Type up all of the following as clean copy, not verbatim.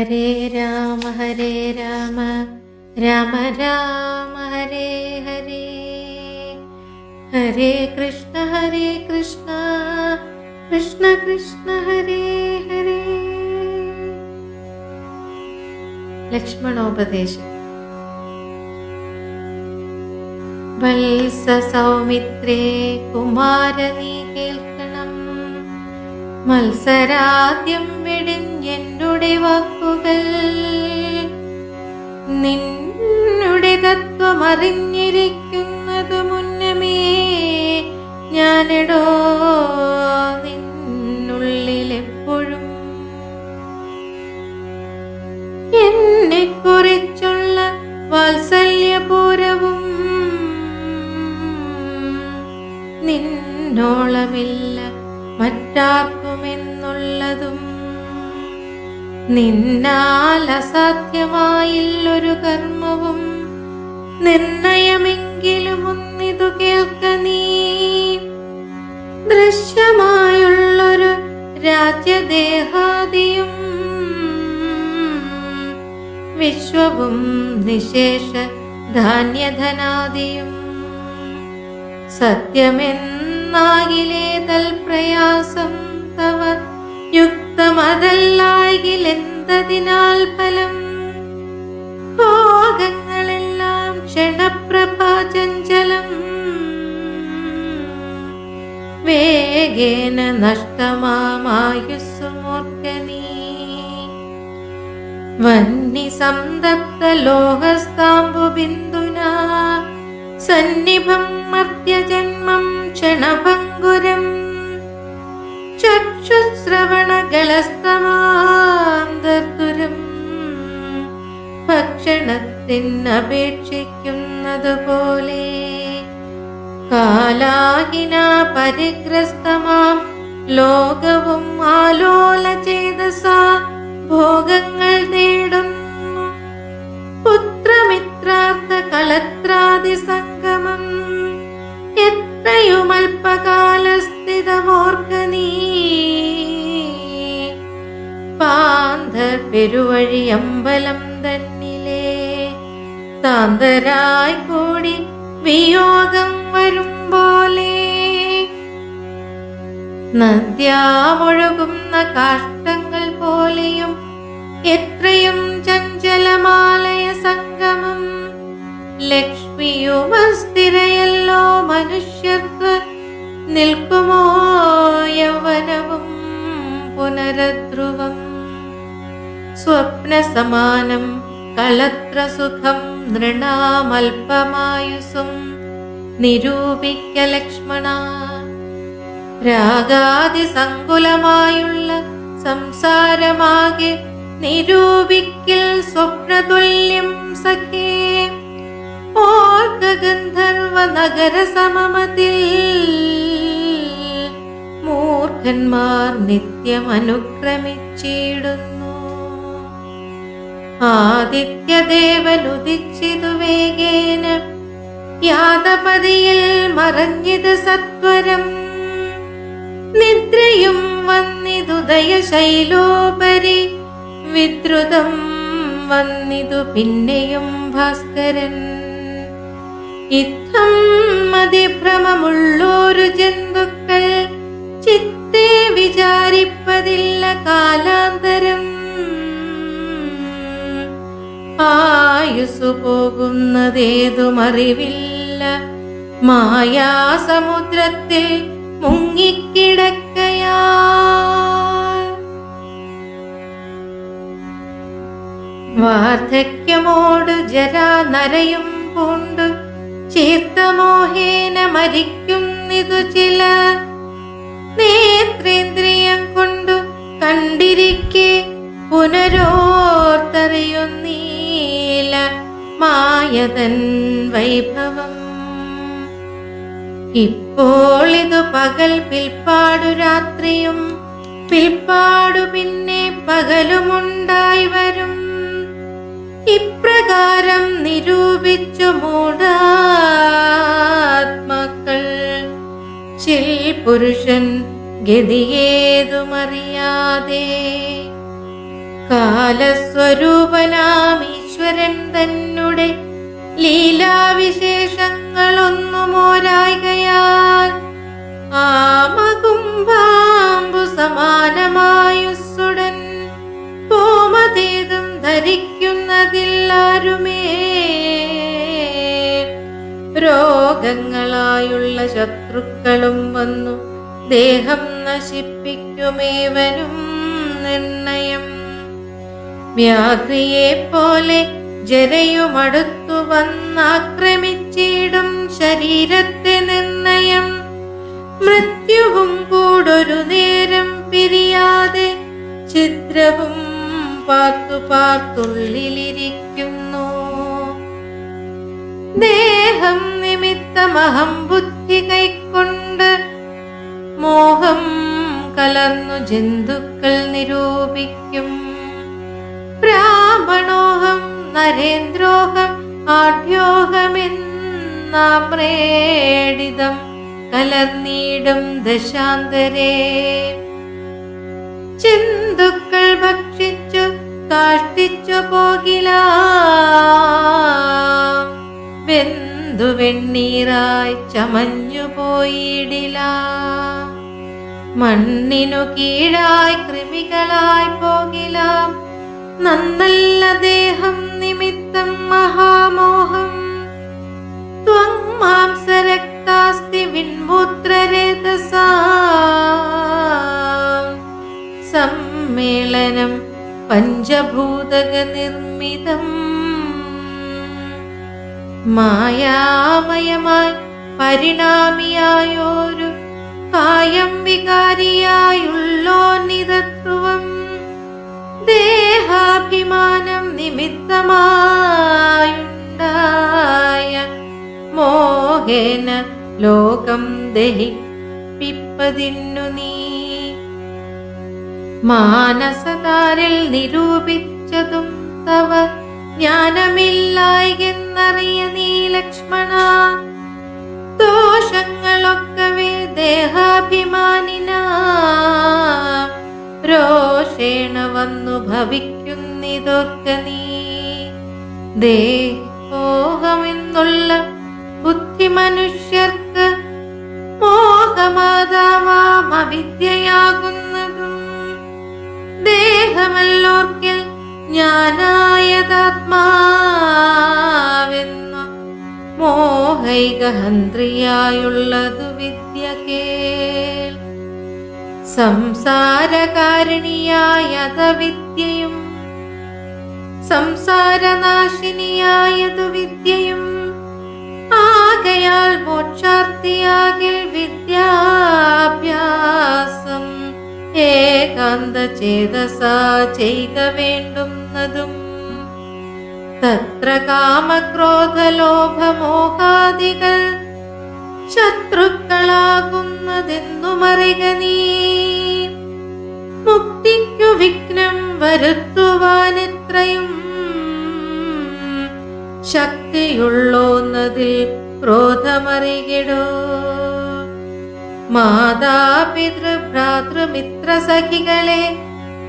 ഹരേ രാമ രാമ രാമ ഹരേ ഹരേ, ഹരേ കൃഷ്ണ കൃഷ്ണ കൃഷ്ണ ഹരേ ഹരേ. ലക്ഷ്മണോപദേശം. വത്സ സൗമിത്രേ കുമാര നീ കേൾക്കണം, മത്സരാദ്യം വെടിഞ്ഞെന്നുടെ വാക്കുകൾ. നിന്നുടെ തത്വമറിഞ്ഞിരിക്കുന്നതു മുന്നമേ ഞാനെടോ നിന്നുള്ളിലെപ്പോഴും. എന്നെ കുറിച്ചുള്ള വാത്സല്യപൂരവും നിന്നോളമില്ല മറ്റാർക്കുമെന്നുള്ളതും. നിന്നാൽ അസാധ്യമായില്ലൊരു കർമ്മവും, നിർണയമെങ്കിലും ഒന്നിതു കേൾക്ക നീ. ദൃശ്യമായുള്ളൊരു രാജ്യദേഹാദിയും വിശ്വവും നിശേഷ ധാന്യധനാദിയും സത്യമെന്നാകിലേ തൽപ്രയാസം തവ യുക്തമതല്ലായിലെന്തതിനാൽ ഫലം. ഭോഗങ്ങളെല്ലാം ക്ഷണപ്രഭാചഞ്ചലം, വേഗേന നഷ്ടമാമായുസ്സുമോർക്കനീ. വന്നി സംതപ്ത ലോഹസ്താംബുബിന്ദുനാ സന്നിഭം മർത്യജന്മം ക്ഷണഭംഗുരം. ചക്ഷുശ്രവണകളസ്തമാന്തർതുരം ഭക്ഷണത്തിനപേക്ഷിക്കുന്നതുപോലെ. കാലാഹിന പരിഗ്രസ്തമാം ലോകവും ആലോല ചേതസാ ഭോഗങ്ങൾ തേടുന്നു. പുത്രമിത്രാർത്ഥ കളത്രാദി സംഗമം എത്രയുമൽപകാലസ്ഥിതമോർക്ക നീ. പാന്തർ പെരുവഴി അമ്പലം തന്നിലെ താന്തരായി കൂടി വിയോഗം വരും പോലെ. നദ്യാമൊഴുകുന്ന കാഷ്ടങ്ങൾ പോലെയും എത്രയും ചഞ്ചലമാലയ സംഗമം. ലക്ഷ്മിയും അസ്ഥിരയല്ലോ മനുഷ്യർക്ക്, നിൽക്കുമോ യൗവനവും പുനരധ്രുവം. സ്വപ്നസമാനം കളത്ര സുഖം നൃണാമൽപമായുസും നിരൂപിക്ക ലക്ഷ്മണ. രാഗാദി സങ്കുലമായുള്ള സംസാരമാകെ നിരൂപിക്കൽ സ്വപ്നതുല്യം സഖേ. ഓർക്ക ഗന്ധർവ നഗര സമമതിൽ മൂർഖന്മാർ നിത്യം അനുക്രമിച്ചിടുന്നു. ആദിത്യദേവനുദിച്ചിതു വേഗേന യാതപതിയിൽ മറഞ്ഞിത് സത്വരം. നിദ്രയും വന്നിതുദയശൈലോപരി വിദ്രുതം വന്നിതു പിന്നെയും ഭാസ്കരൻ. ഇത്തം അതിഭ്രമമുള്ളൊരു ജന്തുക്കൾ ചിത്തേ വിചാരിപ്പതില്ല കാലാന്തരം. ആയുസ്സു പോകുന്നതേതുമറിവില്ല, മായാസമുദ്രത്തിൽ മുങ്ങിക്കിടക്കയാ. വാർദ്ധക്യമോട് ജരാ നരയും പൂണ്ട് ചീർത്തമോഹേന മരിക്കുന്നിതു ചില. നേത്രേന്ദ്രിയം കൊണ്ടു കണ്ടിരിക്കെ പുനരോർത്തറിയുന്നീല മായതൻ വൈഭവം. ഇപ്പോൾ ഇതു പകൽ, പിൽപ്പാടു രാത്രിയും, പിൽപ്പാടു പിന്നെ പകലുമുണ്ടായി വരും. ഇപ്രകാരം നിരൂപിച്ചു മൂഢാത്മാക്കൾ ചിൽ പുരുഷൻ ഗതിയേതുമറിയാതെ. കാലസ്വരൂപനാം ഈശ്വരൻ തന്നെ ലീലാവിശേഷങ്ങളൊന്നുമോരായികയാൽ ആമകുംഭാമ്പു സമാനമായുസ്സുടൻ പൂമതേതും ധരിക്കുന്നതില്ലാരുമേ. രോഗങ്ങളായുള്ള ശത്രുക്കളും വന്നു ദേഹം നശിപ്പിക്കുമേവനും നിർണയം. വ്യാഘ്രിയെ പോലെ ജരയുമടുത്തു വന്നാക്രമിച്ചിടും ശരീരത്തെ നിർണയം. മൃത്യുവും കൂടൊരു നേരം പിരിയാതെ ഛിദ്രവും പാർത്തു പാർത്തുള്ളിലിരിക്കുന്നു. ദേഹം നിമിത്തമഹം ബുദ്ധി കൈക്കൊണ്ട് മോഹം കലർന്നു ജന്തുക്കൾ നിരൂപിക്കും. ബ്രാഹ്മണോഹം നരേന്ദ്രോഹം ആഢ്യോഹമെന്നാമ്രേഡിതം കലർന്നീടും ദശാന്തരേ. ജന്തുക്കൾ ഭക്ഷിച്ചു കാഷ്ടിച്ചു പോകില, വെന്തു വെണ്ണീറായി ചമഞ്ഞു പോയിടില. മണ്ണിനു കീഴായി കൃമികളായി പോകില, നന്നല്ല ദേഹം നിമിത്തം മഹാമോഹം. ത്വം മാംസരക്താസ്തി വിൺമൂത്രരേതസാ സമ്മേളനം പഞ്ചഭൂതക നിർമ്മിതം. മായാമയമായി പരിണാമിയായോരു കായം വികാരിയായുള്ളോന്നിതത്വം ദേഹാഭിമാനം നിമിത്തമായുണ്ടായ മോഹേന ലോകം ദഹിപ്പിപ്പതിന്നു നീ. മാനസതാരിൽ നിരൂപിച്ചതും തവ ജ്ഞാനമില്ലായെന്നറിയ നീ ലക്ഷ്മണ. ദോഷങ്ങളൊക്കവേ ദേഹാഭിമാനിന രോഷേണ വന്നു ഭവിക്കുന്നിതോർക്ക നീ. ദേഹോഹമെന്നുള്ള ബുദ്ധി മനുഷ്യർക്ക് മോഹമാതാവാം അവിദ്യയാകുന്നതും ദേഹമല്ലോർക്കിൽ ജ്ഞാനായതാത്മാവെന്നു മോഹൈകഹന്ത്രിയായുള്ളതു വിദ്യ കേൾ. സംസാരകാരിണിയായത വിദ്യയും സംസാരനാശിനിയായതു വിദ്യയും ആകയാൽ മോക്ഷാർത്ഥിയാകിൽ വിദ്യാഭ്യാസം ഏകാന്ത ചേതസാ ചെയ്ക വേണ്ടുന്നതും. തത്ര കാമക്രോധലോഭമോഹാദികൾ ശത്രുക്കളാകുന്നതെന്നുമറിക നീ. മുക്തിക്കു വിഘ്നം വരുത്തുവാനെത്രയും ശക്തിയുള്ളോന്നതിൽ ക്രോധമറികിടോ. മാതാപിതൃഭ്രാതൃമിത്ര സഖികളെ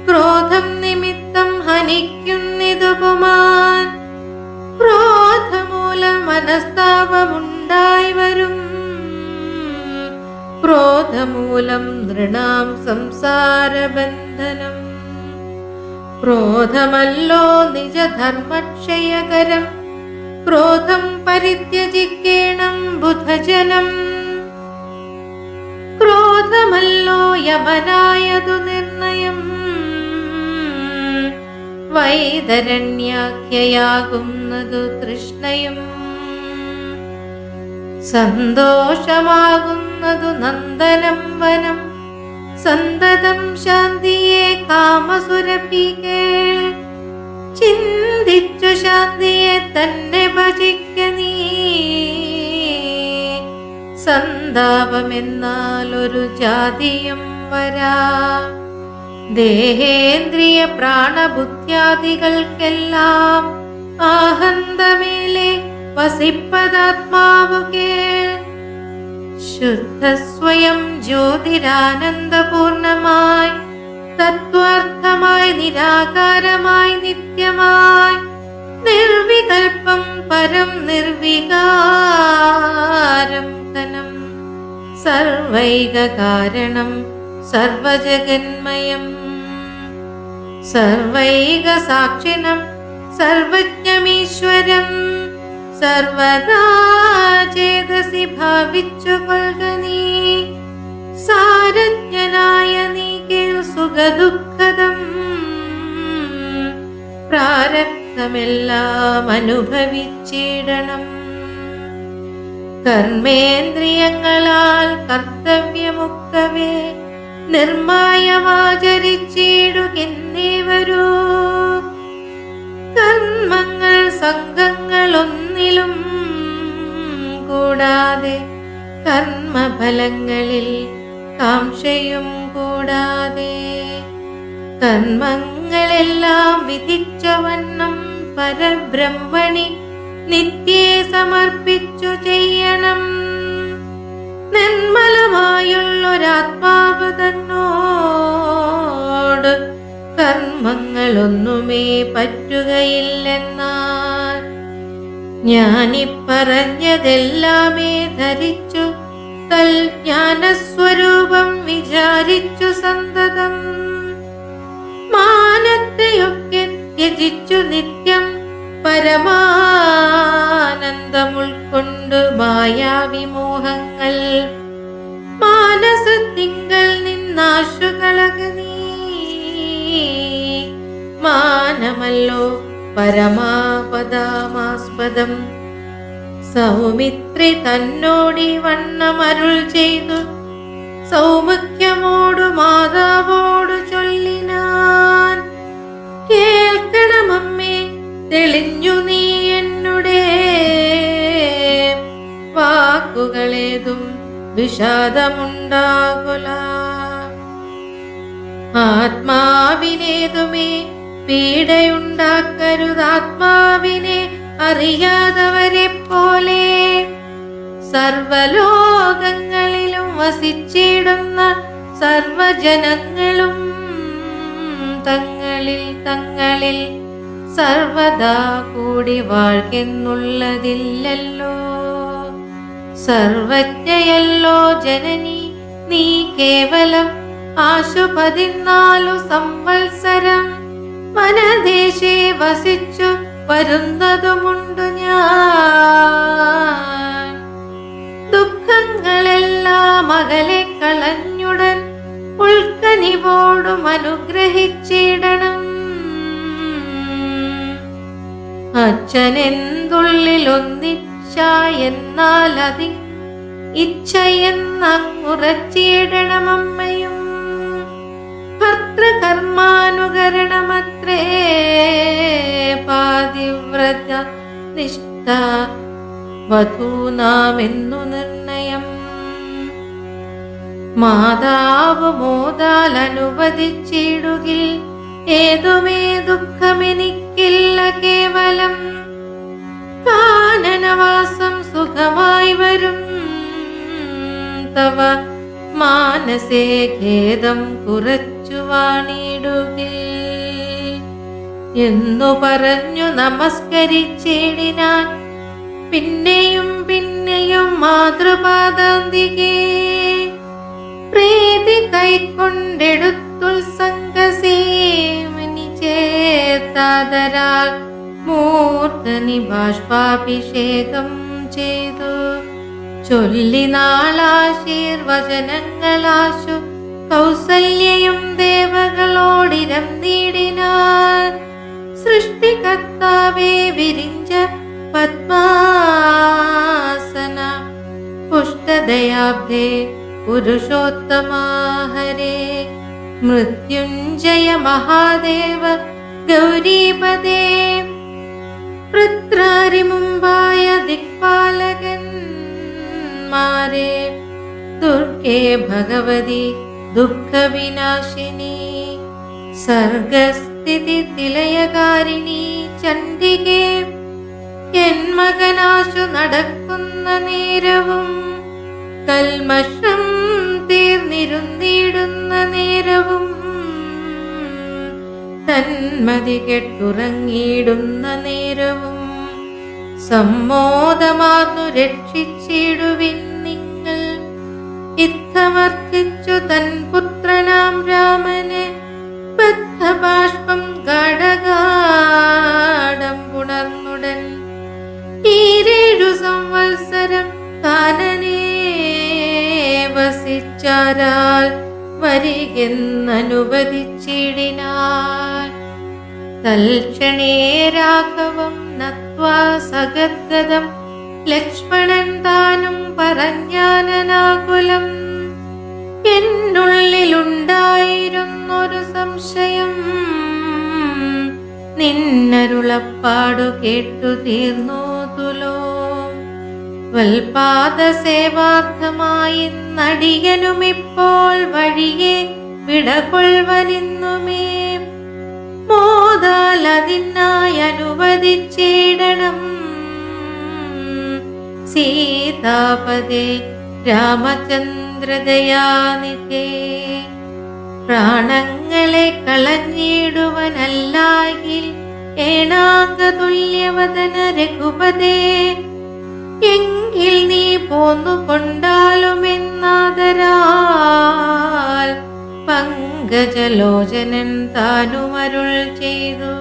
ക്രോധം നിമിത്തം ഹനിക്കുന്നിതുപമാൻ. ക്രോധമൂലം മനസ്താപമുണ്ടായി വരും, ക്രോധമൂലം നൃണാം സംസാരബന്ധനം. ക്രോധമല്ലോ നിജധർമ്മക്ഷയകരം, ക്രോധം പരിത്യജിക്കേണം ബുധജനം. ക്രോധമല്ലോ യമനായതു നിർണയം, വൈതരണ്യാഖ്യയാകുന്നതു തൃഷ്ണയും. സന്തോഷമാകുന്നതു നന്ദനം വനം, സന്തതം ശാന്തിയെ കാമസുരഭികേ. ചിന്തിച്ചു ശാന്തിയെ തന്നെ ഭജിക്ക നീ. സന്താപമെന്നാൽ ഒരു ജാതിയും വരാ. ദേഹേന്ദ്രിയ പ്രാണബുദ്ധ്യാദികൾക്കെല്ലാം ആഹന്തമേലെ വസിപ്പതാത്മാവു കേൾ. ശുദ്ധ സ്വയം ജ്യോതിരാനന്ദപൂർണമായി തത്വാർത്ഥമായി നിരാകാരമായി പരം നിർവികാരം ഘനം സർവൈക കാരണം സർവജഗന്മയം സർവൈക സാക്ഷിണം സർവജ്ഞമീശ്വരം സർവദാ ചേതസി ഭാവിച്ചു കൊൽക നീ സാരജ്ഞനായ നീ കേൾ സുഖദുഃഖദം പ്രാരബ്ധമെല്ലാം അനുഭവിച്ചിടണം കർമ്മേന്ദ്രിയങ്ങളാൽ കർത്തവ്യമൊക്കവേ നിർമായമാചരിച്ചിടുകിന്നേ വരൂ കർമ്മങ്ങൾ സംഘങ്ങളൊന്നിലും കൂടാതെ കർമ്മഫലങ്ങളിൽ കാംക്ഷയും കൂടാതെ കർമ്മങ്ങളെല്ലാം വിധിച്ചവണ്ണം പരബ്രഹ്മണി നിത്യേ സമർപ്പിച്ചു ചെയ്യണം നിർമ്മലമായുള്ളൊരാത്മാവ് തന്നോട് കർമ്മങ്ങളൊന്നുമേ പറ്റുകയില്ലെന്നാൽ ഞാനിപ്പറഞ്ഞതെല്ലാമേ ധരിച്ചു തൽ ജ്ഞാനസ്വരൂപം വിചാരിച്ചു സന്തതം മാനത്തെയൊക്കെ ത്യജിച്ചു നിത്യം പരമാനന്ദമുൾക്കൊണ്ട് മായാവിമോഹങ്ങൾ മാനസത്തിങ്കൽ നിന്നാശു കളക നീ മാനമല്ലോ പരമാപദമാസ്പദം സൗമിത്രി തന്നോടി വണ്ണമരുൾ ചെയ്തു സൗമുഖ്യമോടു മാതാവോടു ചൊല്ലിനാൻ കേൾക്കണമമ്മേ തെളിഞ്ഞു നീ എന്നുടെ വാക്കുകളേതും വിഷാദമുണ്ടാകുല ആത്മാവിനേതുമേ പീഡയുണ്ടാക്കരുതാത്മാവിനെ അറിയാതവരെ പോലെ സർവലോകങ്ങളിലും വസിച്ചിടുന്ന സർവജനങ്ങളും തങ്ങളിൽ സർവദാ കൂടി വാഴ്ക്കെന്നുള്ളതില്ലല്ലോ സർവജ്ഞയല്ലോ ജനനി നീ കേവലം 14 സംവത്സരം വനദേശേ വസിച്ചു വരുന്നതുമുണ്ടു ഞാൻ ദുഃഖങ്ങളെല്ലാം അകലെ കളഞ്ഞുടൻ ഉൾക്കനിവോടും അനുഗ്രഹിച്ചിടണം അച്ഛനെന്തുള്ളിലൊന്നിച്ഛ എന്നാൽ അതി ഇച്ഛയെന്നങ്ങുറച്ചിടണമമ്മയും ഭർത്തൃകർമാനുകരണമത്രേ പാതിവ്രത നിഷ്ഠ വധൂനാമെന്നു നിർണയം മാതാവ് മോദാൽ അനുവദിച്ചിടുകിൽ ഏതുമേ ദുഃഖമെനിക്കില്ല കേവലം കാനനവാസം സുഖമായി വരും തവ മാനസേ ഖേദം കുറച്ചു വാണിടുകിൽ എന്നു പറഞ്ഞു നമസ്കരിച്ചിടിനാൻ പിന്നെയും പിന്നെയും മാതൃപാദാന്തികേ പ്രീതി കൈക്കൊണ്ടെടുത്തുത്സംഗസേമനി ചേർത്താദരാൽ മൂർധനി ബാഷ്പാഭിഷേകം ചെയ്തു ചൊല്ലിനാളാശീർവചനങ്ങളാശു കൗസല്യയും ദേവകളോടിരം നീടിനാർ സൃഷ്ടികർത്താവേ വിരിഞ്ച പത്മാസന പുഷ്ടദയാബ്ധേ പുരുഷോത്തമാഹരേ മൃത്യുഞ്ജയ മഹാദേവ ഗൗരീപദേ പൃത്രാരി മുമ്പായ ദിക്പാലകന്മാരെ ദുർഗേ ഭഗവതി ദുഃഖവിനാശിനി സർഗസ്ഥിതി തിലയകാരിണി ചണ്ഡികേ എൻ മകനാശു നടക്കുന്ന നേരവും കൽമഷം തീർന്നിരുന്നിടുന്ന നേരവും തന്മതി കെട്ടുറങ്ങിയിടുന്ന നേരവും സമ്മോദമാർന്നു രക്ഷിച്ചിടുവിൻ നിങ്ങൾ. ഇത്തമർത്ഥിച്ചു തൻ പുത്രനാം രാമനെ ബദ്ധബാഷ്പം ഗാഢഗാഢം പുണർന്നുടൻ 7 സംവത്സരം കാനനേ വസിച്ചാരാൽ വരികെന്നനുവദിച്ചിടിനാർ. തൽക്ഷണേ രാഘവം നത്വാ സഗദ്ഗദം ലക്ഷ്മണൻ താനും പറഞ്ഞാനനാകുലം. എന്നുള്ളിലുണ്ടായിരുന്നൊരു സംശയം നിന്നരുളപ്പാടു കേട്ടു തീർന്നു തുലോ. വൽപാദസേവാർത്ഥമായി നടിയനുമിപ്പോൾ വഴിയെ വിടകൊൾവനിന്നുമേ. മോദാൽ അതിനായി അനുവദിച്ചിടണം സീതാപദേ രാമചന്ദ്രദയാനിധേ. പ്രാണങ്ങളെ കളഞ്ഞിടുവനല്ലായിൽ ഏണാംഗതുല്യവദന രഘുപതേ. എങ്കിൽ നീ പോന്നുകൊണ്ടാലുമെന്നാദരാൽ പങ്കജലോചനൻ താനുമരുൾ ചെയ്തു.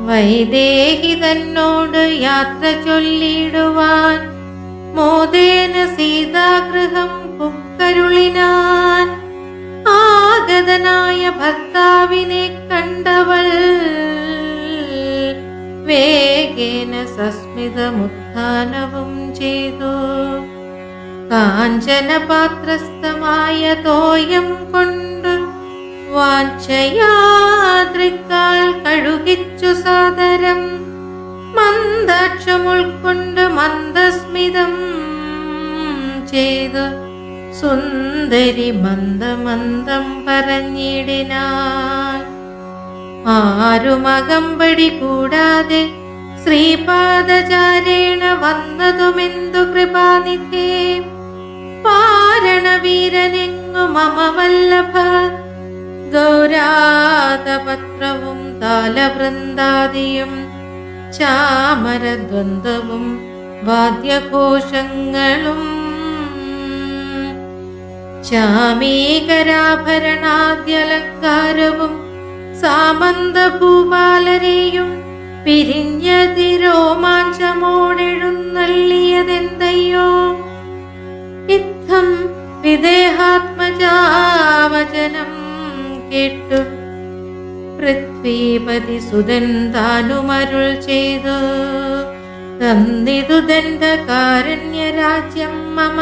വൈദേഹി തന്നോട് യാത്ര ചൊല്ലിടുവാൻ മോദേന സീതാഗൃഹം പുക്കരുളിനാൻ. ആഗതനായ ഭർത്താവിനെ കണ്ടവൾ വേഗേന സസ്മിതമുത്ഥാനവും ചെയ്തു. കാഞ്ചനപാത്രസ്ഥമായ തോയം കൊണ്ട് വാഞ്ചയാദ്രിക്കാൽ കഴുകിച്ചു സാദരം. മന്ദാക്ഷമുൾക്കൊണ്ട് മന്ദസ്മിതം ചെയ്തു സുന്ദരി മന്ദമന്ദം പറഞ്ഞിടിനാൾ. ആരുമകമ്പടി കൂടാതെ ശ്രീപാദചാരേണ വന്നതുമെന്തു കൃപാനിധേ. പാരണവീരനെങ്ങു മമ വല്ലഭ ഗൗരാതപത്രവും താലവൃന്ദാദിയും ചാമരദ്വന്ദ്വവും വാദ്യഘോഷങ്ങളും ചാമീകരാഭരണാദ്യലങ്കാരവും സാമന്തഭൂപാലരെയും പിരിഞ്ഞതിരോമാഞ്ചമോടെഴുന്നള്ളിയതെന്തയ്യോ. ഇത്തം വിദേഹാത്മജാവചനം കേട്ടു പൃഥ്വീപതി സുതൻ താനുമരുൾ ചെയ്തു. തന്നിതു ദണ്ഡകാരണ്യരാജ്യം മമ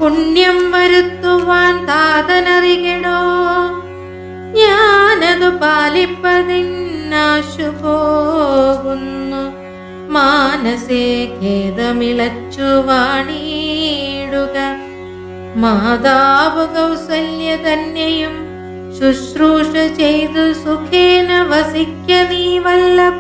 പുണ്യം വരുത്തുവാൻ താതനറികണോ. ഞാനതു പാലിപ്പതിന്നാശു പോകുന്നു. മാനസേ ഖേദമിളച്ചു വാണിടുക. മാതാവ് കൗസല്യ തന്നെയും ശുശ്രൂഷ ചെയ്തു സുഖേന വസിക്ക നീ വല്ലഭ.